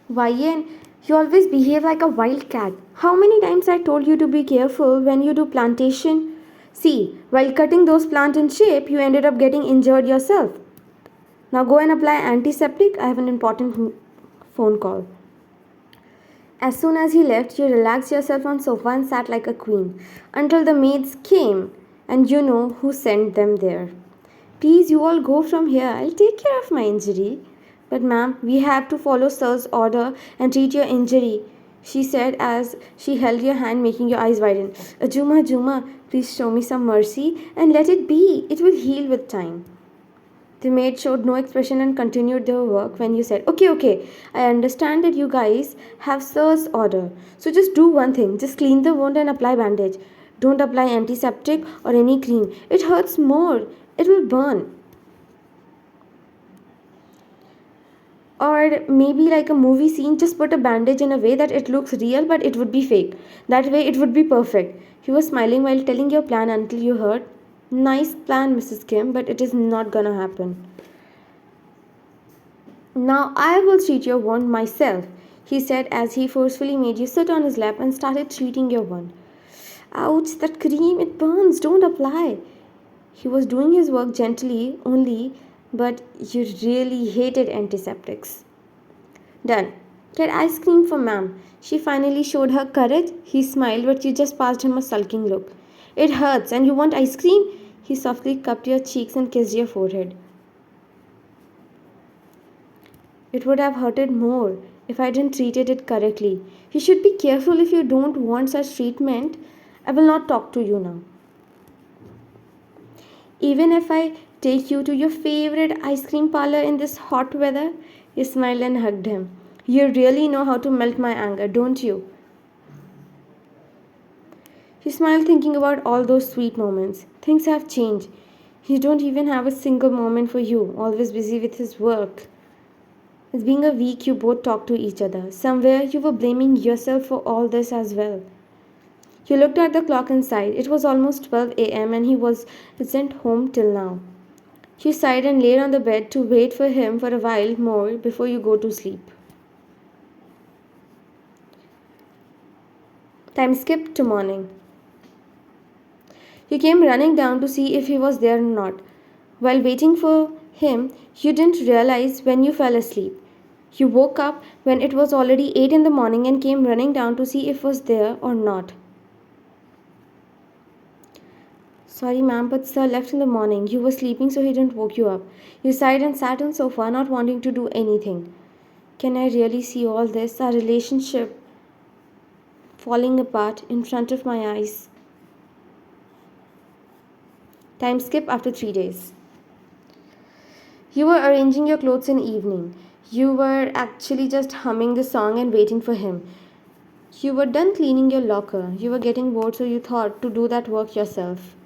Why? You always behave like a wild cat. How many times I told you to be careful when you do plantation? See, while cutting those plants in shape, you ended up getting injured yourself. Now go and apply antiseptic. I have an important phone call. As soon as he left, you relaxed yourself on sofa and sat like a queen until the maids came, and you know who sent them there. Please, you all go from here. I'll take care of my injury. But, ma'am, we have to follow sir's order and treat your injury, she said as she held your hand, making your eyes widen. Ajuma, Juma, please show me some mercy and let it be. It will heal with time. The maid showed no expression and continued their work when you said, okay, okay, I understand that you guys have sir's order. So just do one thing, just clean the wound and apply bandage. Don't apply antiseptic or any cream. It hurts more. It will burn. Or maybe like a movie scene, just put a bandage in a way that it looks real but it would be fake. That way it would be perfect. He was smiling while telling your plan until you heard, nice plan, Mrs. Kim, but it is not gonna happen. Now I will treat your wound myself, he said as he forcefully made you sit on his lap and started treating your wound. Ouch, that cream, it burns, don't apply. He was doing his work gently only, but you really hated antiseptics. Done. Get ice cream for ma'am. She finally showed her courage. He smiled, but you just passed him a sulking look. It hurts, and you want ice cream? He softly cupped your cheeks and kissed your forehead. It would have hurted more if I didn't treated it correctly. You should be careful if you don't want such treatment. I will not talk to you now. Even if I take you to your favorite ice cream parlor in this hot weather? He smiled and hugged him. You really know how to melt my anger, don't you? He smiled, thinking about all those sweet moments. Things have changed. You don't even have a single moment for you, always busy with his work. It's been a week you both talked to each other. Somewhere you were blaming yourself for all this as well. You looked at the clock and sighed. It was almost 12 a.m. and he wasn't home till now. You sighed and laid on the bed to wait for him for a while more before you go to sleep. Time skipped to morning. You came running down to see if he was there or not. While waiting for him, you didn't realize when you fell asleep. You woke up when it was already 8 in the morning and came running down to see if he was there or not. Sorry, ma'am, but sir left in the morning. You were sleeping, so he didn't woke you up. You sighed and sat on the sofa, not wanting to do anything. Can I really see all this? Our relationship falling apart in front of my eyes. Time skip after 3 days. You were arranging your clothes in evening. You were actually just humming the song and waiting for him. You were done cleaning your locker. You were getting bored, so you thought to do that work yourself.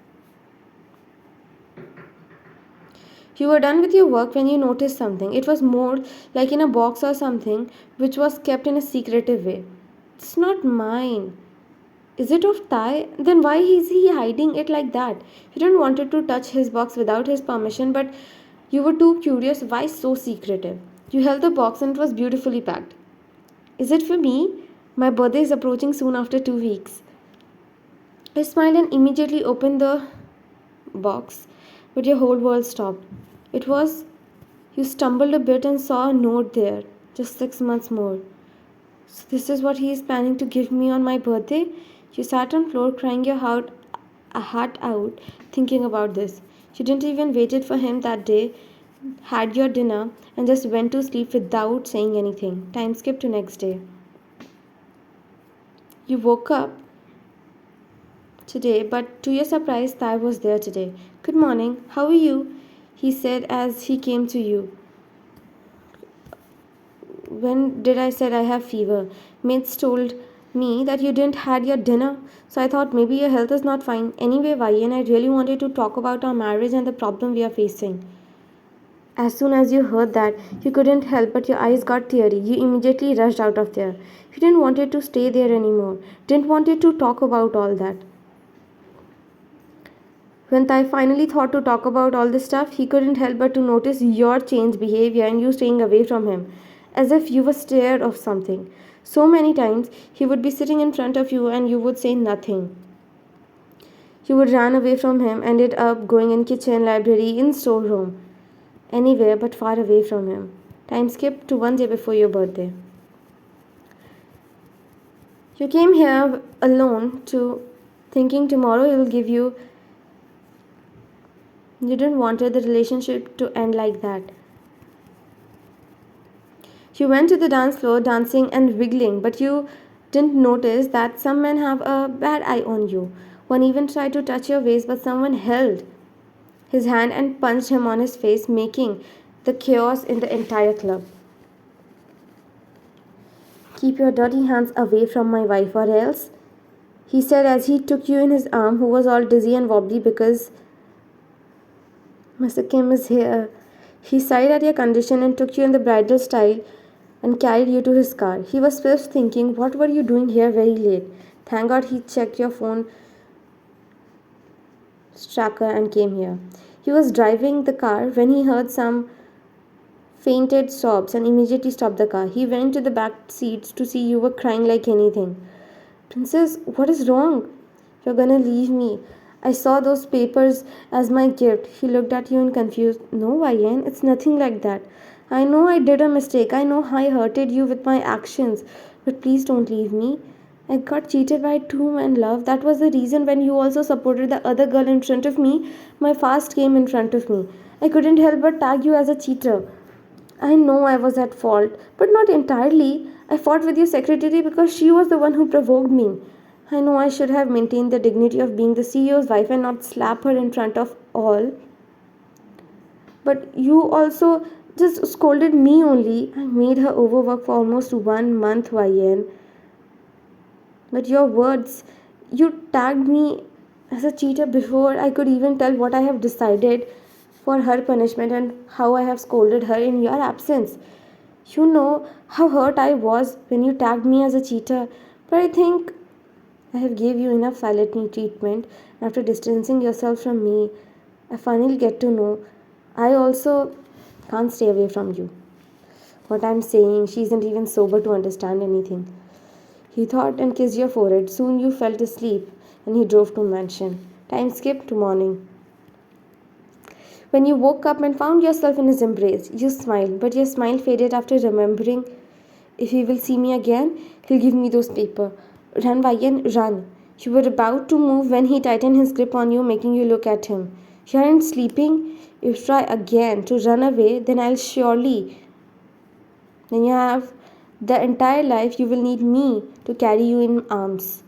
You were done with your work when you noticed something. It was more like in a box or something which was kept in a secretive way. It's not mine. Is it of Thai? Then why is he hiding it like that? You didn't want to touch his box without his permission, but you were too curious. Why so secretive? You held the box and it was beautifully packed. Is it for me? My birthday is approaching soon after 2 weeks. I smiled and immediately opened the box, but your whole world stopped. It was, you stumbled a bit and saw a note there, just 6 months more. So this is what he is planning to give me on my birthday? You sat on floor crying your heart out, thinking about this. You didn't even waited for him that day, had your dinner, and just went to sleep without saying anything. Time skip to next day. You woke up today, but to your surprise, Thai was there today. Good morning, how are you? He said as he came to you. When did I said I have fever? Mates told me that you didn't had your dinner, so I thought maybe your health is not fine. Anyway, Vayan, I really wanted to talk about our marriage and the problem we are facing. As soon as you heard that, you couldn't help but your eyes got teary. You immediately rushed out of there. You didn't want it to stay there anymore. Didn't want it to talk about all that. When Thai finally thought to talk about all this stuff, he couldn't help but to notice your changed behavior and you staying away from him. as if you were scared of something. So many times he would be sitting in front of you and you would say nothing. You would run away from him, ended up going in kitchen, library, in storeroom, anywhere but far away from him. Time skip to one day before your birthday. You came here alone to thinking tomorrow he'll give you. You didn't wanted the relationship to end like that. You went to the dance floor dancing and wiggling, but you didn't notice that some men have a bad eye on you. One even tried to touch your waist, but someone held his hand and punched him on his face, making the chaos in the entire club. Keep your dirty hands away from my wife, or else, he said as he took you in his arm, who was all dizzy and wobbly because Mr. Kim is here. He sighed at your condition and took you in the bridal style and carried you to his car. He was first thinking, what were you doing here very late? Thank God he checked your phone tracker and came here. He was driving the car when he heard some fainted sobs and immediately stopped the car. He went to the back seats to see you were crying like anything. Princess, what is wrong? You're gonna leave me. I saw those papers as my gift. He looked at you in confused. No, Ryan, it's nothing like that. I know I did a mistake. I know I hurted you with my actions. But please don't leave me. I got cheated by two men, love. That was the reason when you also supported the other girl in front of me. My fast came in front of me. I couldn't help but tag you as a cheater. I know I was at fault, but not entirely. I fought with your secretary because she was the one who provoked me. I know I should have maintained the dignity of being the CEO's wife and not slap her in front of all. But you also just scolded me only. I made her overwork for almost 1 month, YN. But your words, you tagged me as a cheater before I could even tell what I have decided for her punishment and how I have scolded her in your absence. You know how hurt I was when you tagged me as a cheater, but I think I have gave you enough silent treatment. After distancing yourself from me, I finally get to know I also can't stay away from you. What I'm saying, she isn't even sober to understand anything. He thought and kissed your forehead. Soon you fell asleep and he drove to mansion. Time skip to morning. When you woke up and found yourself in his embrace, you smiled, but your smile faded after remembering if he will see me again, he'll give me those papers. Run, Vayan, run. You were about to move when he tightened his grip on you, making you look at him. You aren't sleeping? If you try again to run away, then I'll surely. Then you have the entire life you will need me to carry you in arms.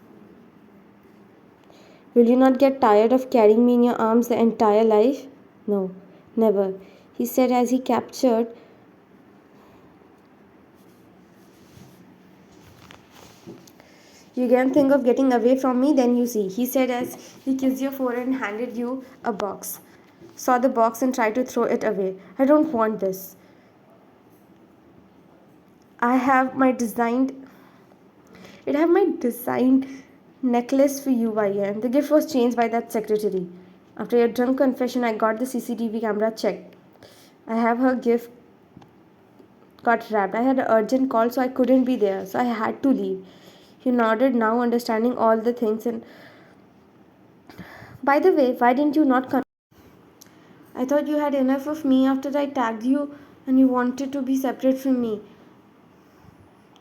Will you not get tired of carrying me in your arms the entire life? No, never, he said as he captured. You can think of getting away from me, then you see, he said as he kissed your forehead and handed you a box. Saw the box and tried to throw it away. I don't want this. I have my designed It have my designed necklace for you, Vayan. The gift was changed by that secretary. After your drunk confession, I got the CCTV camera checked. I have her gift got wrapped. I had an urgent call, so I couldn't be there. So I had to leave. He nodded, now understanding all the things. And by the way, why didn't you not come? I thought you had enough of me after I tagged you and you wanted to be separate from me.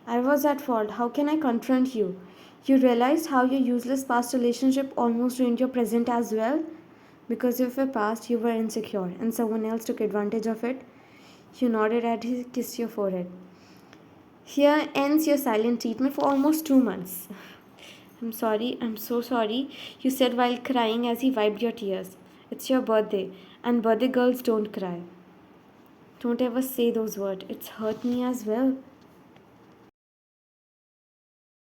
I was at fault. How can I confront you? You realized how your useless past relationship almost ruined your present as well? Because of your past, you were insecure and someone else took advantage of it. You nodded as he kissed your forehead. Here ends your silent treatment for almost 2 months. I'm sorry, I'm so sorry, you said while crying as he wiped your tears. It's your birthday, and birthday girls don't cry. Don't ever say those words. It's hurt me as well.